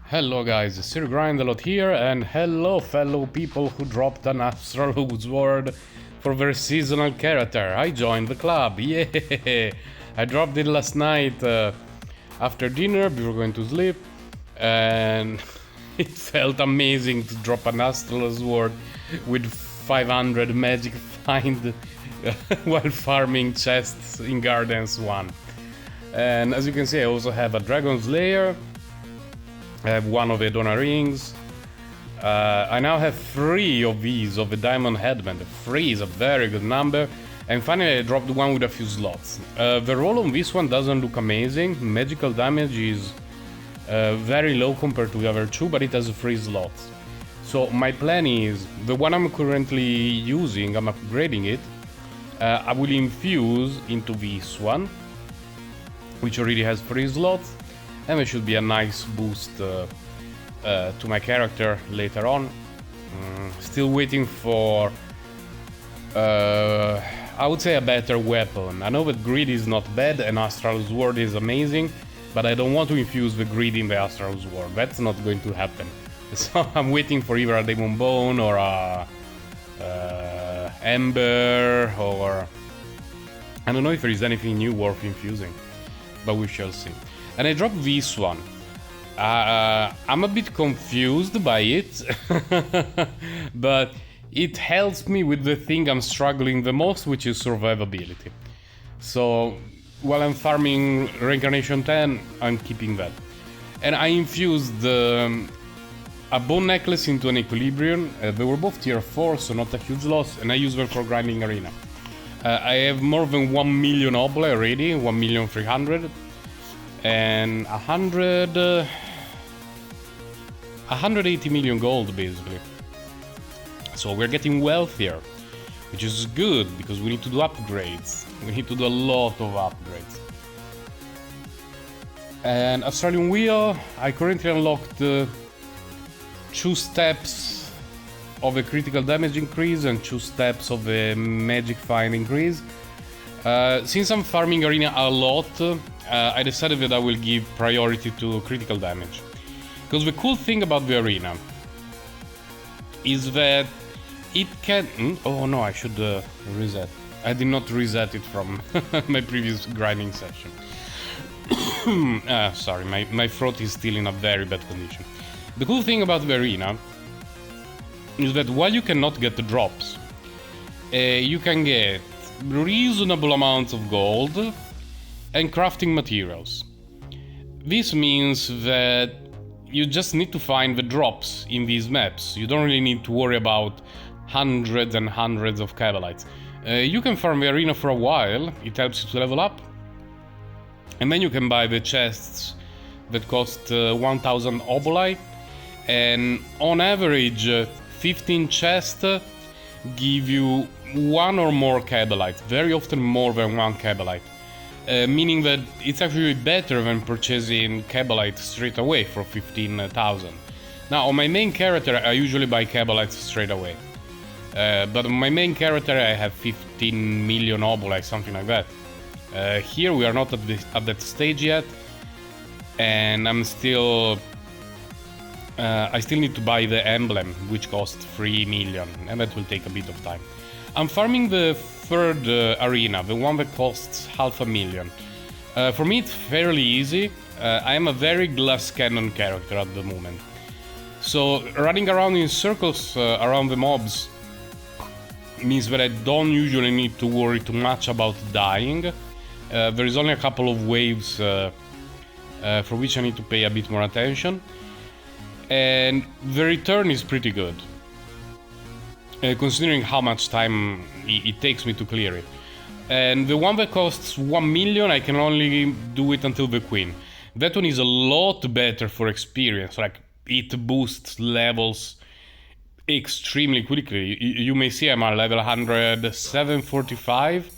Hello guys, Sir Grindelot here, and hello fellow people who dropped an Astral Sword for their seasonal character. I joined the club, yeah! I dropped it last night after dinner, before going to sleep, and it felt amazing to drop an Astral Sword with 500 magic find while farming chests in Gardens 1. And as you can see, I also have a Dragon's Lair. I have one of the Donna rings. I now have 3 of these of the Diamond Headband. 3 is a very good number. And finally I dropped one with a few slots. The roll on this one doesn't look amazing. Magical damage is very low compared to the other 2, but it has 3 slots. So my plan is, the one I'm currently using, I'm upgrading it. I will infuse into this one, which already has 3 slots. And there should be a nice boost to my character later on. Still waiting for, I would say, a better weapon. I know that Greed is not bad and Astral Sword is amazing, but I don't want to infuse the Greed in the Astral Sword. That's not going to happen. So I'm waiting for either a Demon Bone or a Ember, or I don't know if there is anything new worth infusing, but we shall see. And I dropped this one. I'm a bit confused by it, but it helps me with the thing I'm struggling the most, which is survivability. So while I'm farming Reincarnation 10, I'm keeping that. And I infused a bone necklace into an equilibrium. They were both tier 4, so not a huge loss, and I use them for grinding arena. I have more than 1 million obla already, 1,300,000. And 180 million gold, basically. So we're getting wealthier, which is good, because we need to do upgrades. We need to do a lot of upgrades. And Australian Wheel, I currently unlocked 2 steps of a critical damage increase and 2 steps of a magic find increase. Since I'm farming arena a lot, I decided that I will give priority to critical damage. Because the cool thing about the arena is that it can... Oh no, I should reset. I did not reset it from my previous grinding session. Sorry, my throat is still in a very bad condition. The cool thing about the arena is that while you cannot get the drops, you can get reasonable amounts of gold and crafting materials. This means that you just need to find the drops in these maps. You don't really need to worry about hundreds and hundreds of Kabalites. You can farm the arena for a while, it helps you to level up, and then you can buy the chests that cost 1000 oboli, and on average 15 chests give you 1 or more Kabalites, very often more than 1 Kabalite. Meaning that it's actually better than purchasing Kabalite straight away for 15,000. Now, on my main character, I usually buy Kabalites straight away. But on my main character, I have 15 million oboli, something like that. Here, we are not at that stage yet, and I'm still... I still need to buy the emblem, which costs 3 million, and that will take a bit of time. I'm farming the 3rd arena, the one that costs 500,000. For me it's fairly easy. I am a very glass cannon character at the moment. So running around in circles around the mobs means that I don't usually need to worry too much about dying. There is only a couple of waves for which I need to pay a bit more attention. And the return is pretty good. Considering how much time it takes me to clear it. And the one that costs 1 million, I can only do it until the Queen. That one is a lot better for experience, like it boosts levels extremely quickly. You may see I'm at level 745,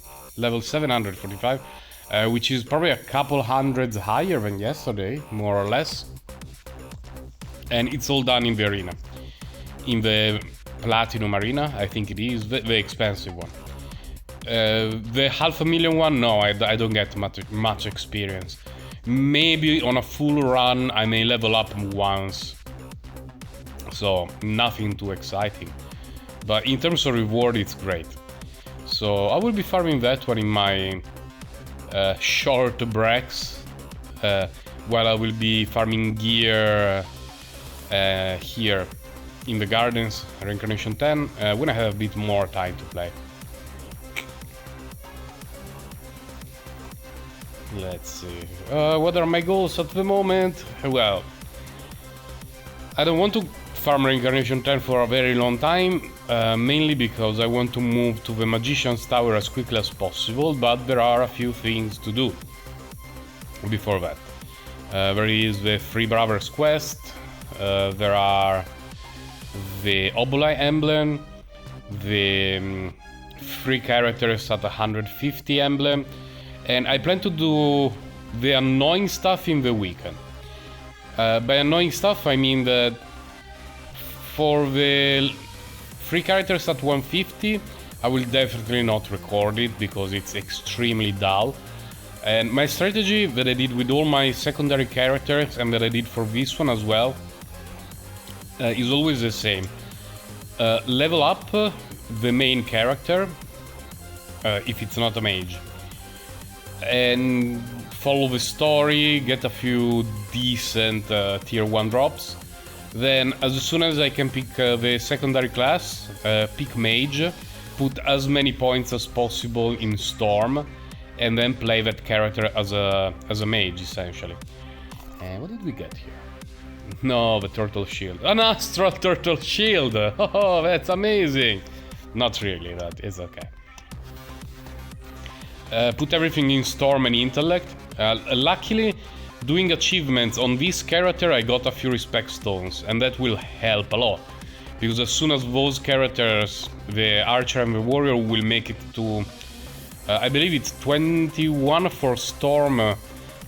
which is probably a couple hundreds higher than yesterday, more or less. And it's all done in the arena. In the Platinum Arena, I think it is, the expensive one. The 500,000 one, no, I don't get much experience. Maybe on a full run I may level up once. So nothing too exciting. But in terms of reward, it's great. So I will be farming that one in my short breaks, while I will be farming gear here in the gardens, Reincarnation 10, when I have a bit more time to play. Let's see. What are my goals at the moment? Well, I don't want to farm Reincarnation 10 for a very long time, mainly because I want to move to the Magician's Tower as quickly as possible, but there are a few things to do before that. There is the Free Brothers quest, there are the Oboli emblem, the free characters at 150 emblem, and I plan to do the annoying stuff in the weekend. By annoying stuff I mean that for the free characters at 150 I will definitely not record it because it's extremely dull. And my strategy that I did with all my secondary characters and that I did for this one as well is always the same. Level up the main character, if it's not a mage, and follow the story, get a few decent tier 1 drops. Then as soon as I can pick the secondary class, pick mage, put as many points as possible in storm, and then play that character as a mage essentially. And what did we get here? No, the turtle shield. An astral turtle shield! Oh, that's amazing! Not really, that is okay. Put everything in storm and intellect. Luckily, doing achievements on this character I got a few respect stones, and that will help a lot. Because as soon as those characters, the archer and the warrior, will make it to... I believe it's 21 for storm,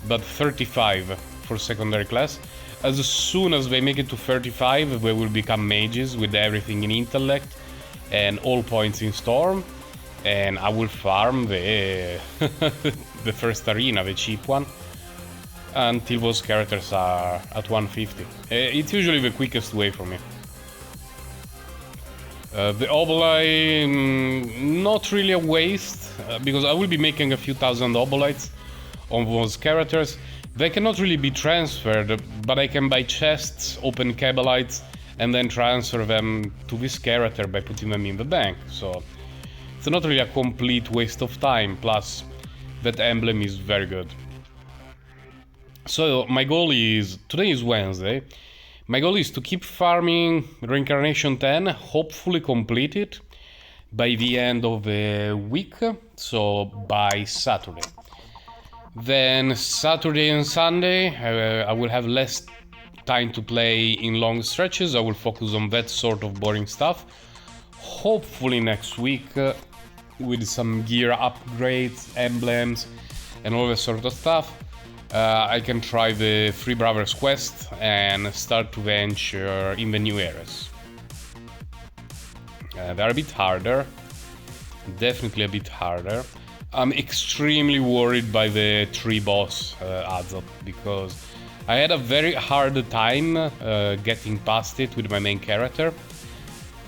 but 35 for secondary class. As soon as they make it to 35, they will become mages with everything in intellect and all points in storm. And I will farm the the first arena, the cheap one, until those characters are at 150. It's usually the quickest way for me. The Oboli, not really a waste, because I will be making a few thousand Obolites on those characters. They cannot really be transferred, but I can buy chests, open Cabalites, and then transfer them to this character by putting them in the bank. So it's not really a complete waste of time, plus that emblem is very good. So my goal is, today is Wednesday, my goal is to keep farming Reincarnation 10, hopefully complete it by the end of the week, so by Saturday. Then Saturday and Sunday I will have less time to play in long stretches. I will focus on that sort of boring stuff. Hopefully next week with some gear upgrades, emblems and all that sort of stuff, I can try the Free Brothers quest and start to venture in the new areas. They're a bit harder, definitely a bit harder. I'm extremely worried by the tree boss Azov, because I had a very hard time getting past it with my main character.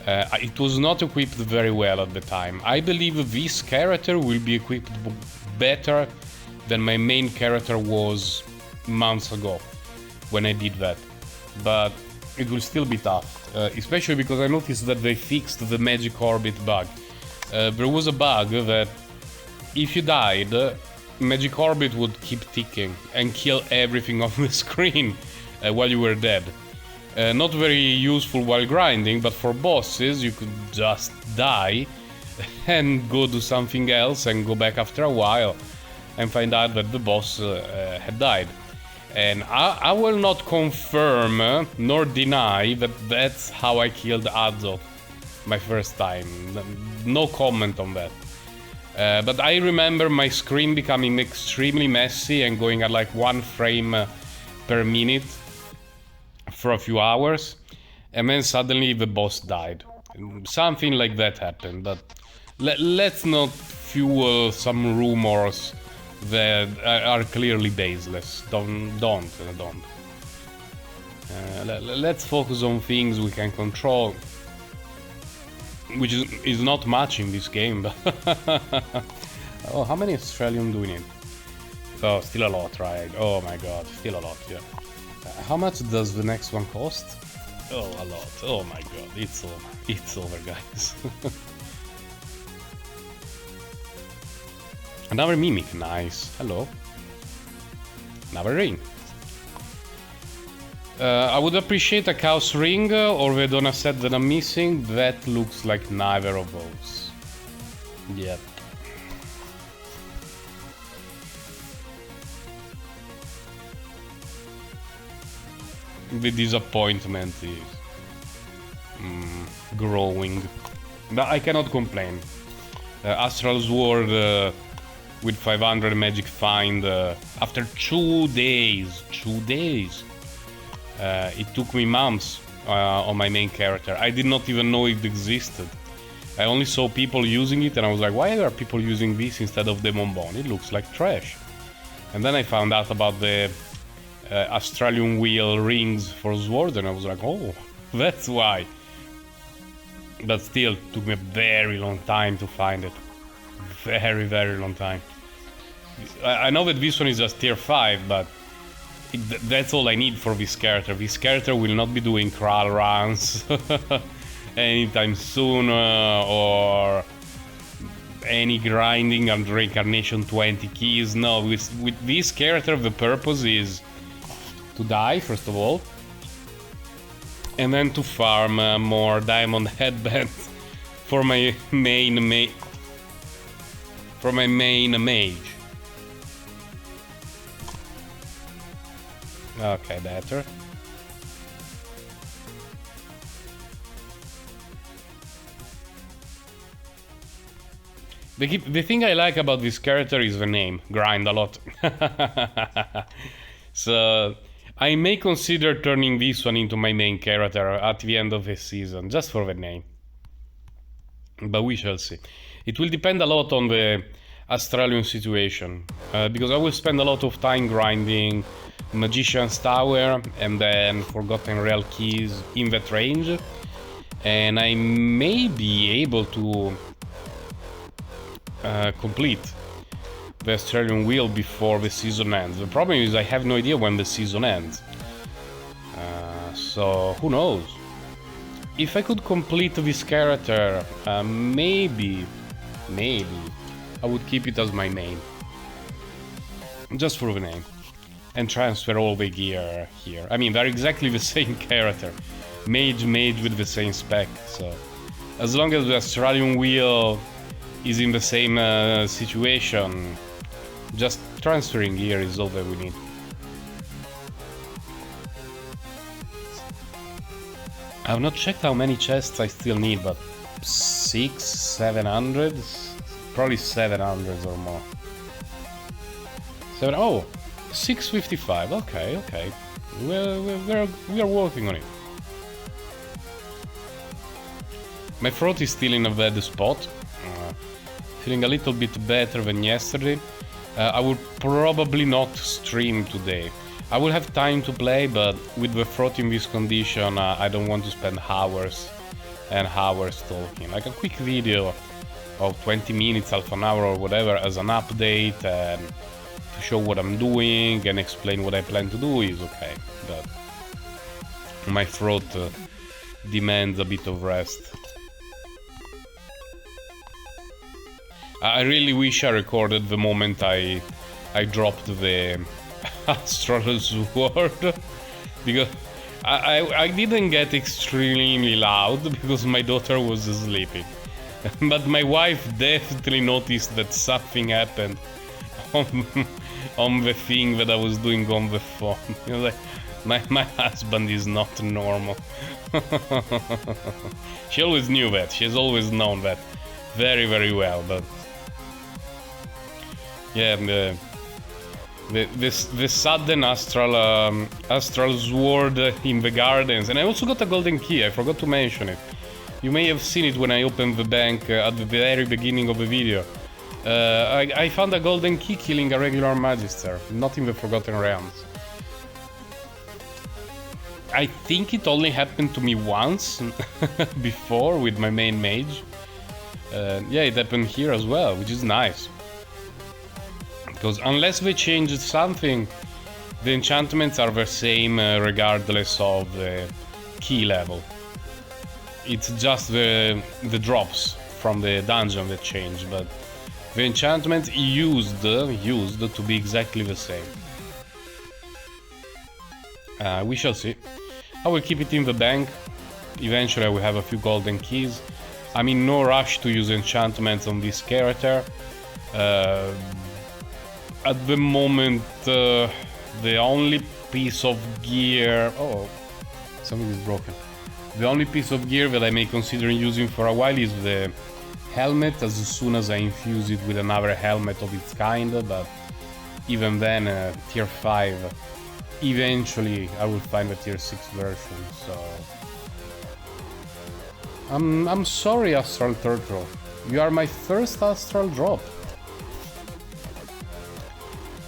It was not equipped very well at the time. I believe this character will be equipped better than my main character was months ago when I did that. But it will still be tough, especially because I noticed that they fixed the magic orbit bug. There was a bug that if you died, magic orbit would keep ticking and kill everything on the screen while you were dead. Not very useful while grinding, but for bosses you could just die and go do something else and go back after a while and find out that the boss had died. And I will not confirm nor deny that that's how I killed Azov my first time. No comment on that. But I remember my screen becoming extremely messy and going at like 1 frame per minute for a few hours, and then suddenly the boss died. Something like that happened, but let's not fuel some rumors that are clearly baseless. Don't. Let's focus on things we can control, which is not much in this game. Oh, how many Australian do we need? Oh, still a lot, right? Oh my god, still a lot, yeah. How much does the next one cost? Oh, a lot. Oh my god, it's over. It's over, guys. Another mimic, nice. Hello. Another ring. I would appreciate a chaos ring or the Donna set that I'm missing. That looks like neither of those. Yep. The disappointment is growing. But I cannot complain. Astral Sword with 500 magic find after 2 days. 2 days. It took me months on my main character. I did not even know it existed. I only saw people using it and I was like, why are people using this instead of Demon Bone? It looks like trash. And then I found out about the Australian wheel rings for Sword and I was like, oh, that's why. But still, took me a very long time to find it. Very, very long time. I know that this one is just tier 5, but that's all I need for this character. This character will not be doing crawl runs anytime soon or any grinding on reincarnation 20 keys. No, with this character the purpose is to die, first of all, and then to farm more Diamond Headband for my main mage. Okay, better. The thing I like about this character is the name, Grind a lot. So I may consider turning this one into my main character at the end of the season, just for the name. But we shall see. It will depend a lot on the Australian situation, because I will spend a lot of time grinding Magician's Tower and then Forgotten Real Keys in that range, and I may be able to complete the Australian wheel before the season ends. The problem is I have no idea when the season ends, so who knows. If I could complete this character, maybe I would keep it as my main, just for the name, and transfer all the gear here. I mean, they're exactly the same character, mage with the same spec, so as long as the Australian wheel is in the same situation, just transferring gear is all that we need. I've not checked how many chests I still need, but 700? Probably 700 or more. Oh, 655. Okay. We are working on it. My throat is still in a bad spot. Feeling a little bit better than yesterday. I will probably not stream today. I will have time to play, but with the throat in this condition, I don't want to spend hours and hours talking. Like a quick video of 20 minutes, half an hour or whatever as an update and to show what I'm doing and explain what I plan to do is okay. But my throat demands a bit of rest. I really wish I recorded the moment I dropped the Astral Sword, because I didn't get extremely loud because my daughter was sleeping. But my wife definitely noticed that something happened on the thing that I was doing on the phone. You know, like, my husband is not normal. She always knew that. She has always known that very, very well. But yeah, the sudden Astral Sword in the gardens, and I also got a golden key. I forgot to mention it. You may have seen it when I opened the bank at the very beginning of the video. I found a golden key killing a regular Magister, not in the Forgotten Realms. I think it only happened to me once before with my main mage. Yeah, it happened here as well, which is nice. Because unless they changed something, the enchantments are the same regardless of the key level. It's just the drops from the dungeon that change, but the enchantments used to be exactly the same. We shall see. I will keep it in the bank. Eventually I will have a few golden keys. I'm in no rush to use enchantments on this character. At the moment, the only piece of gear... Oh, something is broken. The only piece of gear that I may consider using for a while is the helmet, as soon as I infuse it with another helmet of its kind, but even then, tier 5, eventually I will find a tier 6 version, so... I'm sorry, Astral Turtle. You are my first Astral drop.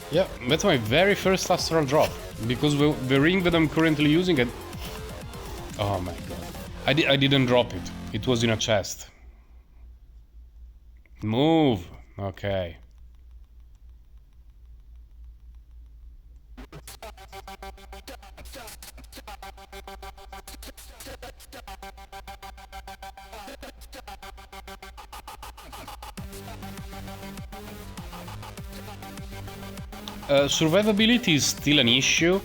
Yeah, that's my very first Astral drop, because the ring that I'm currently using... Oh my god. I didn't drop it. It was in a chest. Move! Okay. Survivability is still an issue,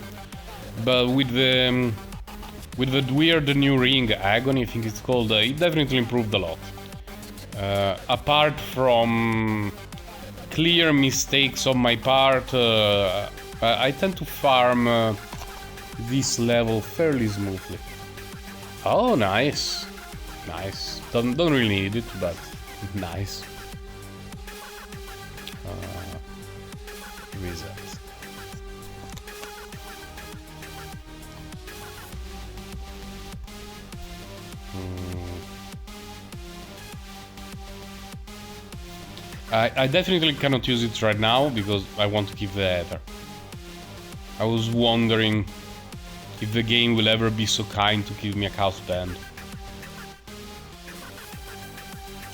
but with the weird new ring, Agony I think it's called, it definitely improved a lot. Apart from clear mistakes on my part, I tend to farm this level fairly smoothly. Oh, nice. Nice. Don't really need it, but nice. Reset. I definitely cannot use it right now because I want to keep the Ether. I was wondering if the game will ever be so kind to give me a Chaos Band.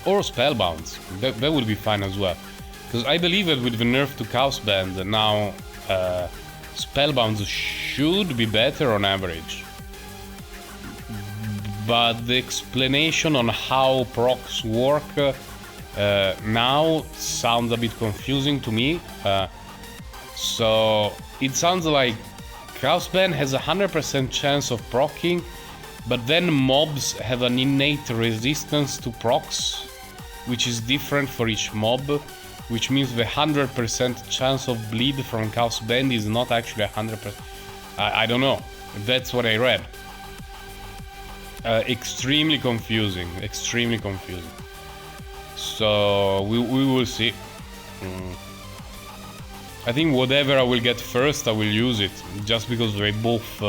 Or Spellbounds. That would be fine as well. Because I believe that with the nerf to Chaos Band, now Spellbounds should be better on average. But the explanation on how procs work now sounds a bit confusing to me. So it sounds like Chaos Band has a 100% chance of proccing, but then mobs have an innate resistance to procs, which is different for each mob, which means the 100% chance of bleed from Chaos Band is not actually 100%. I don't know. That's what I read. Extremely confusing. Extremely confusing. So we will see. I think whatever I will get first, I will use it, just because they both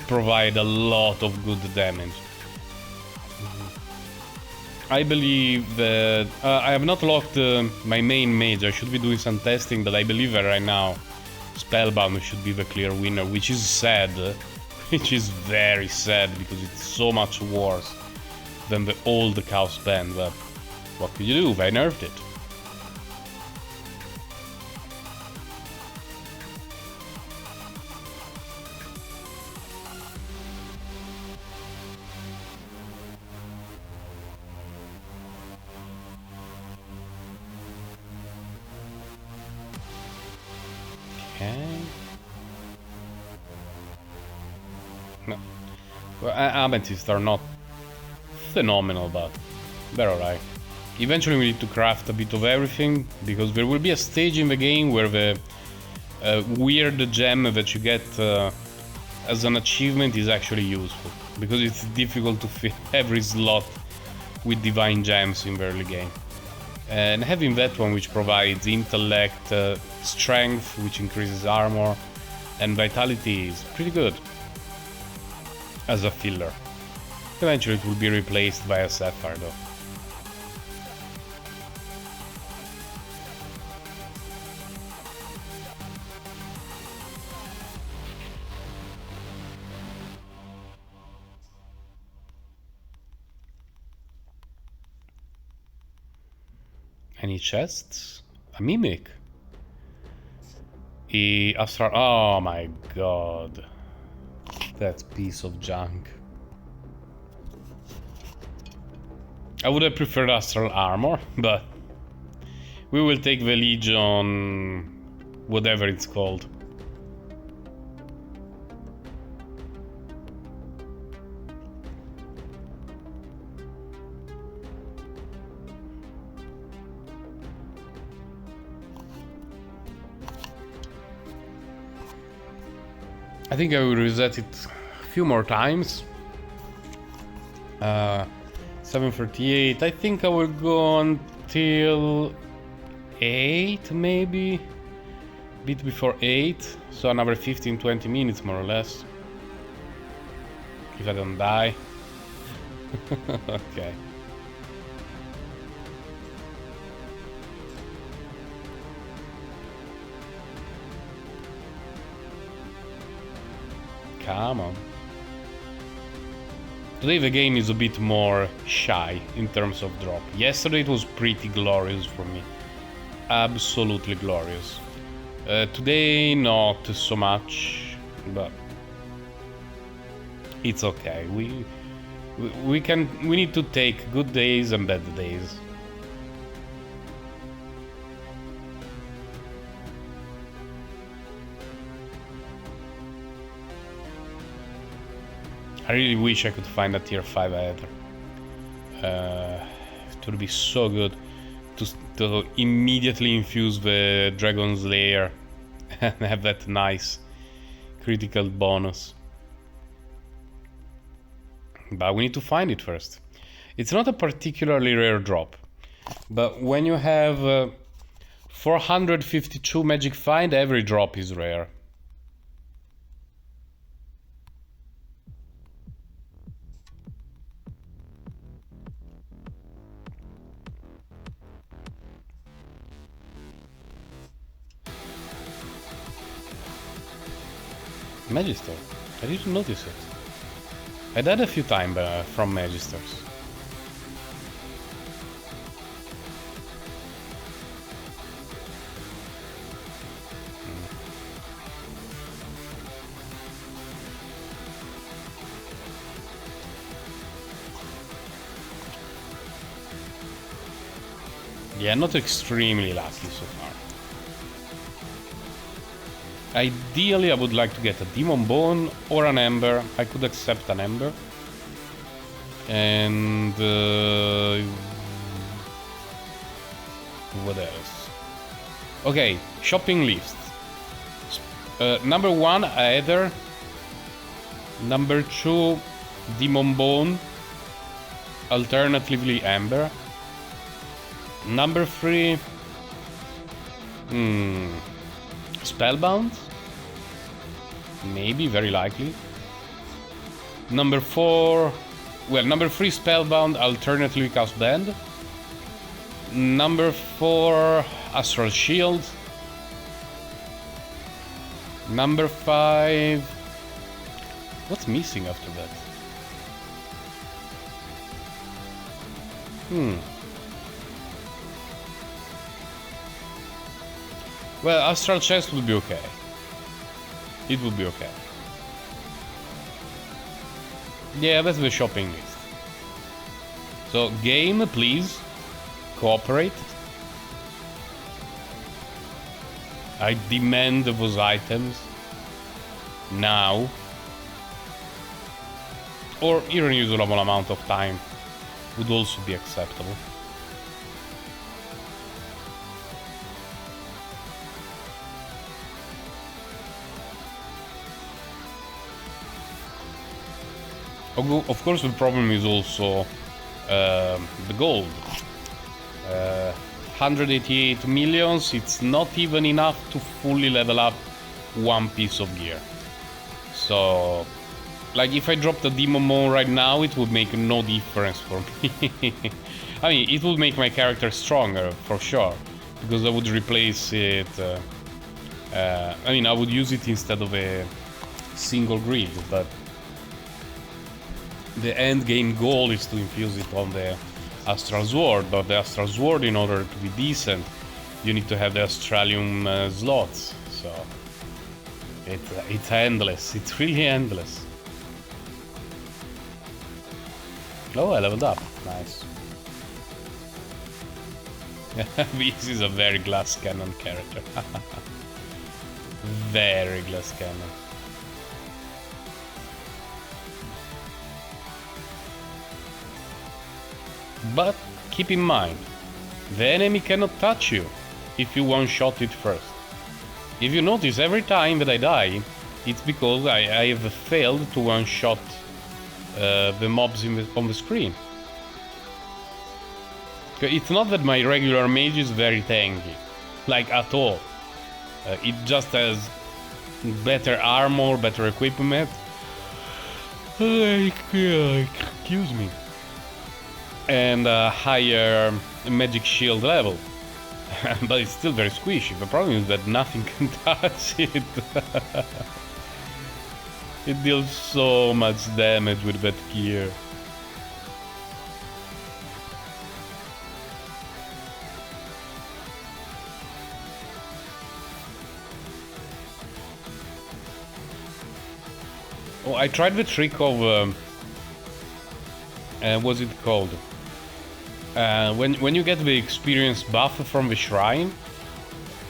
provide a lot of good damage. I believe that I have not locked my main mage. I should be doing some testing, but I believe that right now Spellbound should be the clear winner, which is sad. Which is very sad, because it's so much worse than the old Chaos Band, but what could you do? They nerfed it. Okay. No. Well, Amethysts are not phenomenal, but they're alright. Eventually we need to craft a bit of everything, because there will be a stage in the game where the weird gem that you get as an achievement is actually useful, because it's difficult to fill every slot with divine gems in the early game. And having that one, which provides intellect, strength, which increases armor, and vitality, is pretty good as a filler. Eventually it will be replaced by a Sapphire though. Any chests? A mimic. Astral. Oh my god. That piece of junk. I would have preferred Astral Armor, but we will take the Legion, whatever it's called. I think I will reset it a few more times. 7:38. I think I will go until 8, maybe. Bit before 8. So another 15-20 minutes more or less. If I don't die. Okay. Come on. Today the game is a bit more shy in terms of drop. Yesterday it was pretty glorious for me. Absolutely glorious. Today not so much, but it's okay. We need to take good days and bad days. I really wish I could find a tier 5 header. It would be so good to immediately infuse the Dragon's Lair and have that nice critical bonus. But we need to find it first. It's not a particularly rare drop, but when you have 452 magic find, every drop is rare. Magister. I didn't notice it. I died a few times from Magisters. Yeah, not extremely lucky so far. Ideally, I would like to get a Demon Bone or an Ember. I could accept an Ember. And... what else? Okay, shopping list. Number 1, Aether. Number 2, Demon Bone. Alternatively, Ember. Number 3... Spellbound? Maybe, very likely. Number 4... Well, number 3 Spellbound, alternatively Cast Band. Number 4 Astral Shield. Number 5... What's missing after that? Well, Astral Chest would be okay. It would be okay. Yeah, that's the shopping list. So, game, please. Cooperate. I demand those items. Now. Or irreusable amount of time would also be acceptable. Of course, the problem is also the gold. 188 millions, it's not even enough to fully level up one piece of gear. So, like, if I dropped the Demon Bone right now, it would make no difference for me. I mean, it would make my character stronger, for sure, because I would replace it... I mean, I would use it instead of a single grid, but... the end game goal is to infuse it on the Astral Sword, but the Astral Sword, in order to be decent, you need to have the Astralium slots, so it's endless, it's really endless. Oh, I leveled up, nice. This is a very glass cannon character. Very glass cannon. But keep in mind, the enemy cannot touch you if you one-shot it first. If you notice, every time that I die, it's because I have failed to one-shot the mobs on the screen. It's not that my regular mage is very tanky, like at all. It just has better armor, better equipment. Excuse me. And a higher magic shield level. But it's still very squishy. The problem is that nothing can touch it. It deals so much damage with that gear. Oh, I tried the trick of what's it called? When you get the experience buff from the shrine,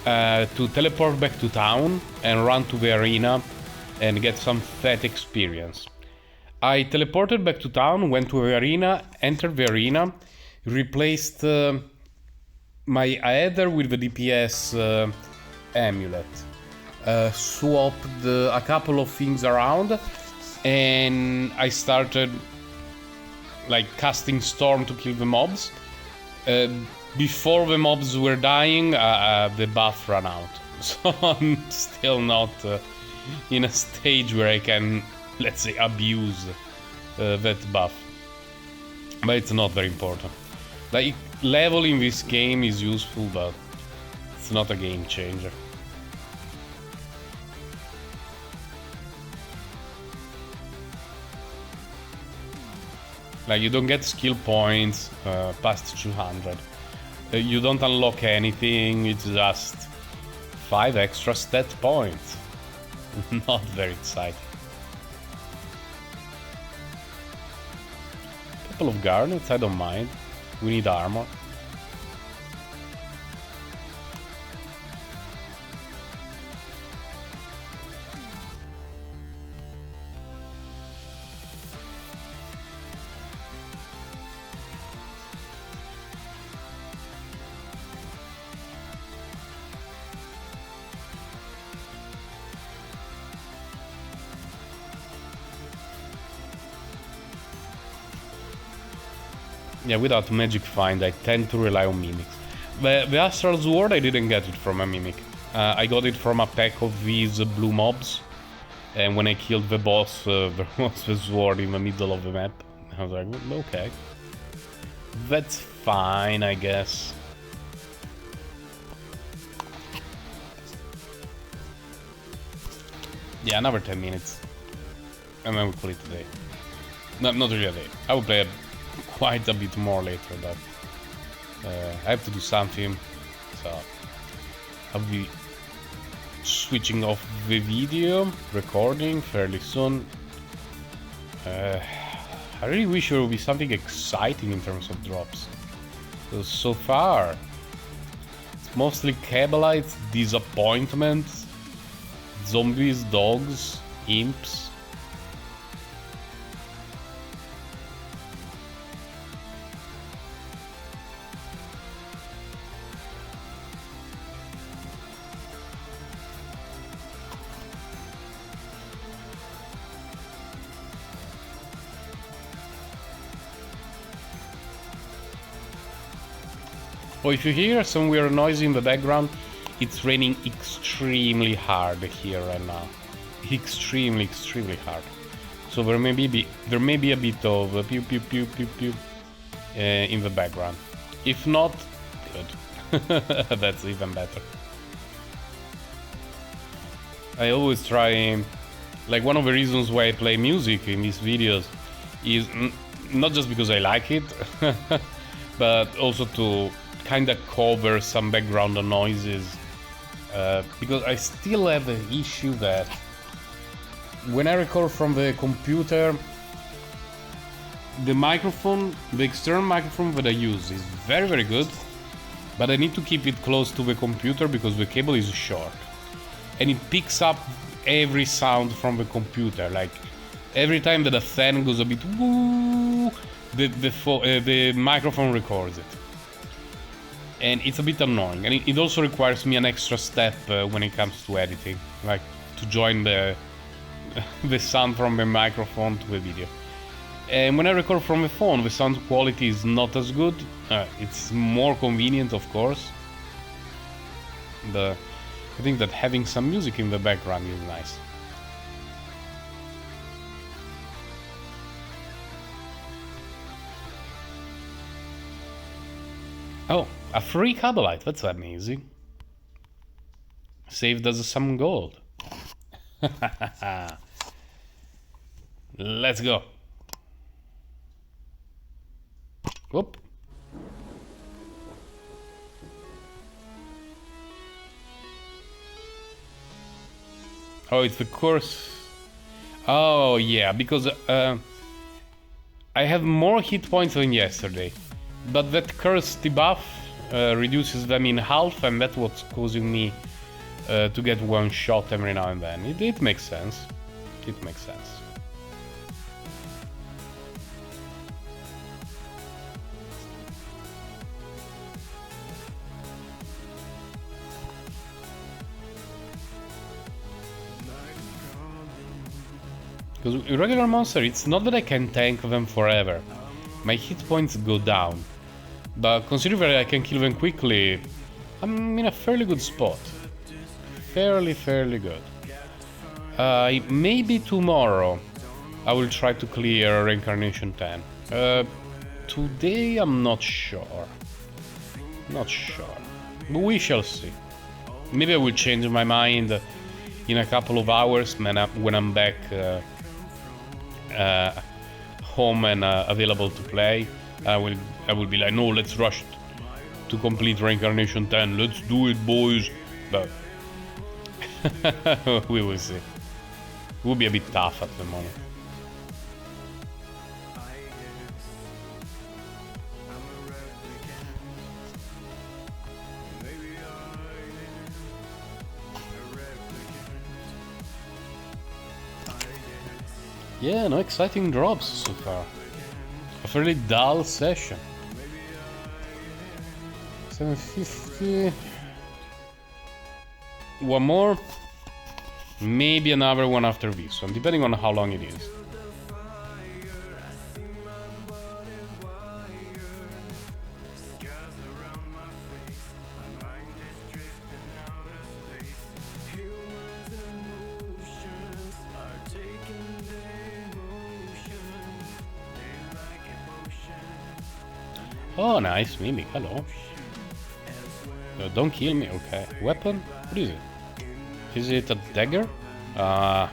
to teleport back to town and run to the arena and get some fat experience. I teleported back to town, went to the arena, entered the arena, replaced my Aether with the DPS amulet, swapped a couple of things around, and I started like casting Storm to kill the mobs. Before the mobs were dying, the buff ran out. So I'm still not in a stage where I can, let's say, abuse that buff. But it's not very important. Like, level in this game is useful, but it's not a game changer. Like, you don't get skill points past 200. You don't unlock anything, it's just 5 extra stat points. Not very exciting. Couple of garnets, I don't mind. We need armor. Yeah, without magic find, I tend to rely on mimics. The Astral Sword, I didn't get it from a mimic. I got it from a pack of these blue mobs. And when I killed the boss, there was the sword in the middle of the map. I was like, well, okay. That's fine, I guess. Yeah, another 10 minutes. And then we call it a day. No, not really a day. I will play quite a bit more later, but I have to do something, so I'll be switching off the video recording fairly soon. I really wish there would be something exciting in terms of drops. So far, it's mostly Cabalites, disappointments, zombies, dogs, imps. Oh, if you hear some weird noise in the background, it's raining extremely hard here right now. Extremely hard. So there may be a bit of pew pew pew pew pew in the background. If not, good. That's even better. I always try, like, one of the reasons why I play music in these videos is not just because I like it, but also to kind of cover some background noises, because I still have the issue that when I record from the computer, the microphone, the external microphone that I use is very, very good, but I need to keep it close to the computer because the cable is short, and it picks up every sound from the computer. Like every time that a fan goes a bit woo, the microphone records it, and it's a bit annoying. And it also requires me an extra step when it comes to editing, like to join the sound from the microphone to the video. And when I record from the phone, the sound quality is not as good. It's more convenient, of course, but I think that having some music in the background is nice. Oh, a free Kabbalite, that's amazing. Saved us some gold. Let's go. Whoop. Oh, it's the course. Oh, yeah, because I have more hit points than yesterday. But that curse debuff reduces them in half, and that's what's causing me to get one shot every now and then. It makes sense. It makes sense. Because with regular monster, it's not that I can tank them forever. My hit points go down. But considering that I can kill them quickly, I'm in a fairly good spot. Fairly good. Maybe tomorrow I will try to clear Reincarnation 10. Today I'm not sure. Not sure. But we shall see. Maybe I will change my mind in a couple of hours when I'm back home and available to play. I will be like, no, let's rush to complete Reincarnation 10. Let's do it, boys. But we will see. It will be a bit tough at the moment. Yeah, no exciting drops so far. A fairly dull session. 750. One more. Maybe another one after this one, depending on how long it is. Oh, nice, Mimic, hello. Don't kill me, okay. Weapon? What is it? Is it a dagger? I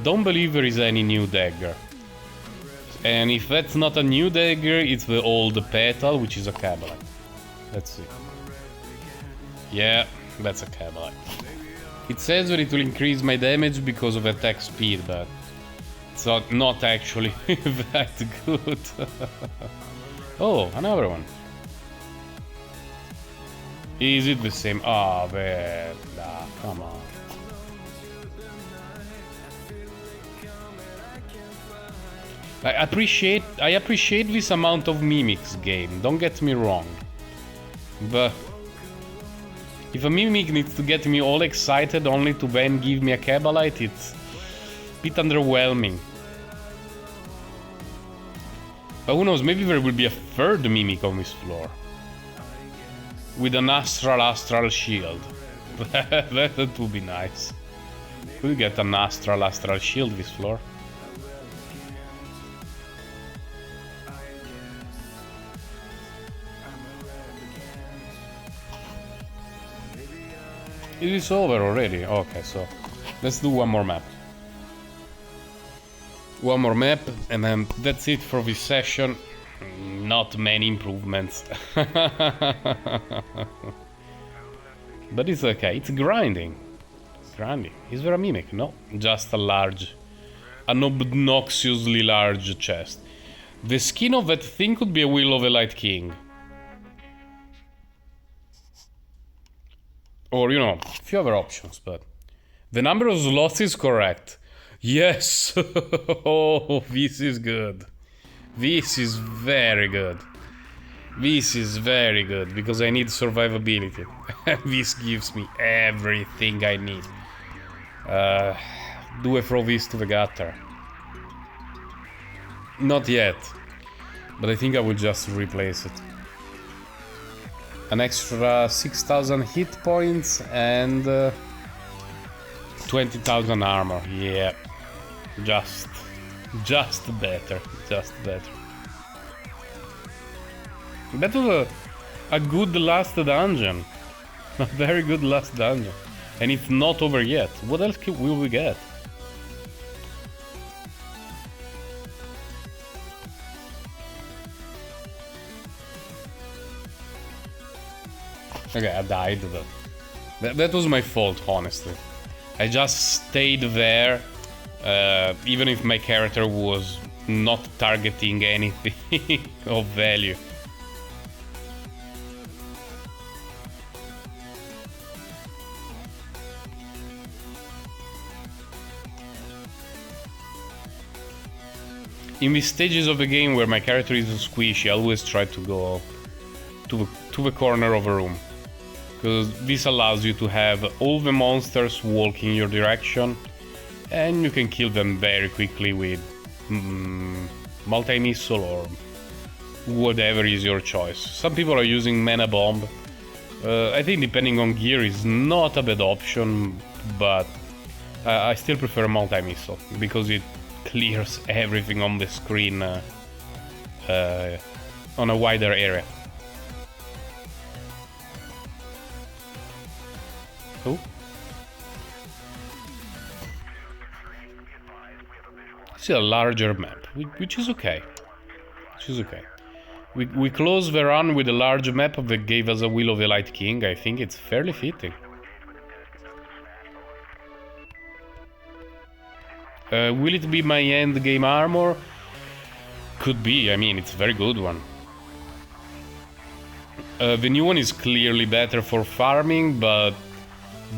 don't believe there is any new dagger. And if that's not a new dagger, it's the old petal, which is a Kabbalite. Let's see. Yeah, that's a Kabbalite. It says that it will increase my damage because of attack speed, but it's not actually that good. Oh, another one. Is it the same? Ah, oh, come on. I appreciate this amount of mimics game, don't get me wrong. But if a mimic needs to get me all excited only to then give me a Kabbalite, it's a bit underwhelming. But who knows, maybe there will be a third mimic on this floor. With an astral shield. That would be nice. We'll get an astral shield this floor. It is over already. Okay, so let's do one more map. One more map, and then that's it for this session. Not many improvements. But it's okay, it's grinding. It's grinding. Is there a mimic? No, just an obnoxiously large chest. The skin of that thing could be a Will of the Light King. Or, you know, a few other options, but... The number of slots is correct. Yes! Oh, this is good. This is very good. This is very good, because I need survivability. This gives me everything I need. Do I throw this to the gutter? Not yet. But I think I will just replace it. An extra 6,000 hit points and 20,000 armor. Yeah, just better, just better. That was a good last dungeon, a very good last dungeon, and it's not over yet. What else will we get? Okay, I died, but that was my fault, honestly. I just stayed there, even if my character was not targeting anything of value. In the stages of the game where my character is squishy, I always try to go to the corner of a room. Because this allows you to have all the monsters walk in your direction, and you can kill them very quickly with multi-missile or whatever is your choice. Some people are using mana bomb. I think depending on gear is not a bad option, but I still prefer multi-missile because it clears everything on the screen on a wider area. Oh. It's a larger map, which is okay. Which is okay. We close the run with a large map that gave us a Will of the Light King. I think it's fairly fitting. Will it be my end game armor? Could be, I mean, it's a very good one. The new one is clearly better for farming, but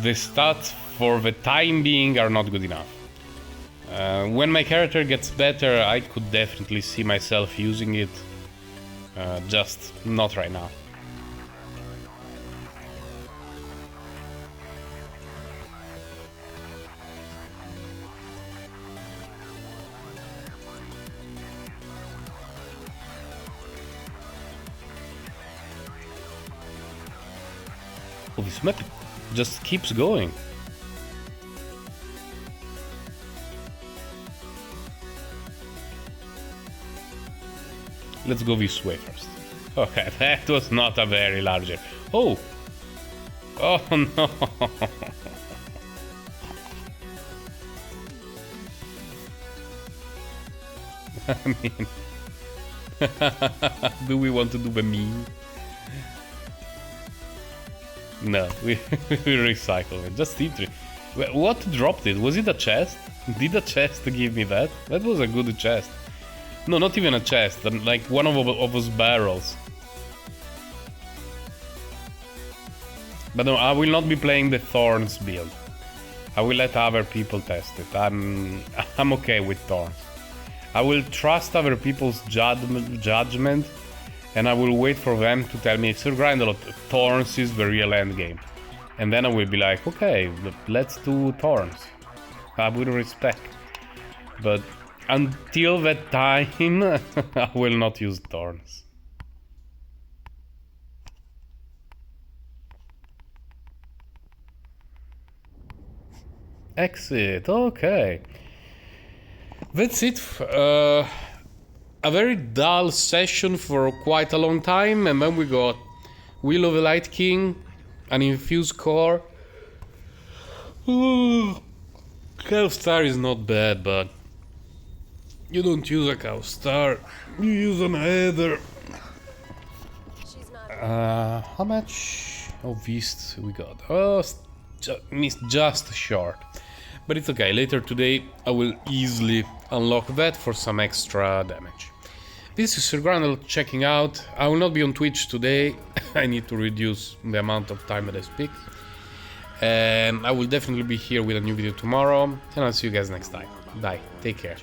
the stats for the time being are not good enough. When my character gets better, I could definitely see myself using it, just not right now. Oh, this map just keeps going. Let's go this way first. Okay, that was not a very large area. Oh! Oh no! I mean... do we want to do the meme? No, we recycle it. Just eat it. What dropped it? Was it a chest? Did a chest give me that? That was a good chest. No, not even a chest. Like one of those barrels. But no, I will not be playing the Thorns build. I will let other people test it. I'm okay with Thorns. I will trust other people's judgment. And I will wait for them to tell me, Sir Grindelot, Thorns is the real end game. And then I will be like, okay, let's do Thorns. I will respect. But until that time, I will not use Thorns. Exit, okay. That's it. A very dull session for quite a long time, and then we got Will of the Light King, an infused core. Ooh, Hellstar is not bad, but You don't use a cow star, you use an heather. How much of East we got? Oh, missed just short. But it's okay, later today I will easily unlock that for some extra damage. This is Sir Grandel checking out. I will not be on Twitch today. I need to reduce the amount of time that I speak. I will definitely be here with a new video tomorrow, and I'll see you guys next time. Bye, take care.